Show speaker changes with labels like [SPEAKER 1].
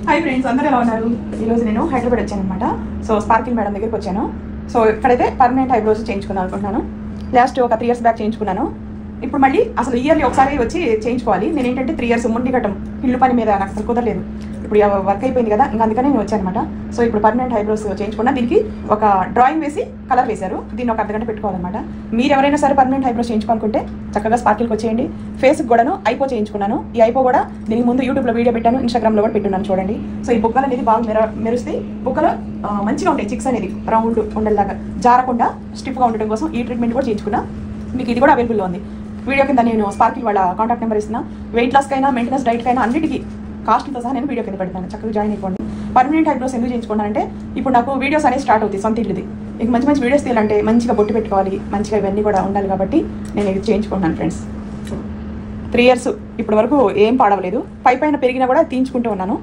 [SPEAKER 1] Hi friends, అందరూ ఎలా ఉన్నారు? ఈరోజు నేను హైదరాబాద్ వచ్చాను అనమాట. సో స్పార్కిల్ మేడం దగ్గరికి వచ్చాను. సో ఇక్కడైతే పర్మనెంట్ ఐబ్రోస్ చేయించుకుందాం అనుకుంటున్నాను. లాస్ట్ ఒక 3 years బ్యాక్ చేయించుకున్నాను. ఇప్పుడు మళ్ళీ అసలు ఇయర్లీ ఒకసారి వచ్చి చేయించుకోవాలి. నేను ఏంటంటే 3 years ముందు కట్టం ఇల్లు పని మీద నాకు అసలు కుదరలేదు. ఇప్పుడు వర్క్ అయిపోయింది కదా, ఇంకా అందుకనే నేను వచ్చాను అనమాట. సో ఇప్పుడు పర్మనెంట్ ఐబ్రోస్ చేయించుకున్నా. దీనికి ఒక డ్రాయింగ్ వేసి కలర్ వేశారు. దీన్ని ఒక అర్ధగంట పెట్టుకోవాలన్నమాట. మీరు ఎవరైనా సరే పర్మనెంట్ ఐబ్రోస్ చేయించుకోనుకుంటే చక్కగా స్పార్కిల్కి వచ్చేయండి. ఫేస్కి కూడాను ఐపో చేయించుకున్నాను. ఈ ఐపో కూడా దీనికి ముందు యూట్యూబ్లో వీడియో పెట్టాను, ఇన్స్టాగ్రామ్లో కూడా పెట్టున్నాను చూడండి. సో ఈ బుగ్గలు అనేది బాగా మెరుస్తాయి. బుగ్గలు మంచిగా ఉంటాయి. చిక్స్ అనేది రౌండ్ ఉండేలాగా జారకుండా స్టిఫ్గా ఉండడం కోసం ఈ ట్రీట్మెంట్ కూడా చేయించుకున్నా. మీకు ఇది కూడా అవైలబుల్లో ఉంది. వీడియో కింద నేను స్పార్కిల్ వాళ్ళ కాంటాక్ట్ నెంబర్ ఇస్తున్నా. వెయిట్ లాస్కైనా మెయింటెనెన్స్ డైట్కైనా అన్నిటికీ కాస్ట్తో సహా నేను వీడియో కింద పెడతాను. చక్కగా జాయిన్ అయిపోండి. పర్మనెంట్ ఐబ్రోస్ ఎందుకు చేయించుకున్నానంటే ఇప్పుడు నాకు వీడియోస్ అనేది స్టార్ట్ అవుతాయి. సొంత ఇల్లుది మీకు మంచి మంచి వీడియోస్ తీయాలంటే మంచిగా బొట్టు పెట్టుకోవాలి, మంచిగా ఇవన్నీ కూడా ఉండాలి కాబట్టి నేను ఇది చేయించుకున్నాను ఫ్రెండ్స్. 3 years ఇప్పటి వరకు ఏం పాడవలేదు. పైన పెరిగినా కూడా తీయించుకుంటూ ఉన్నాను.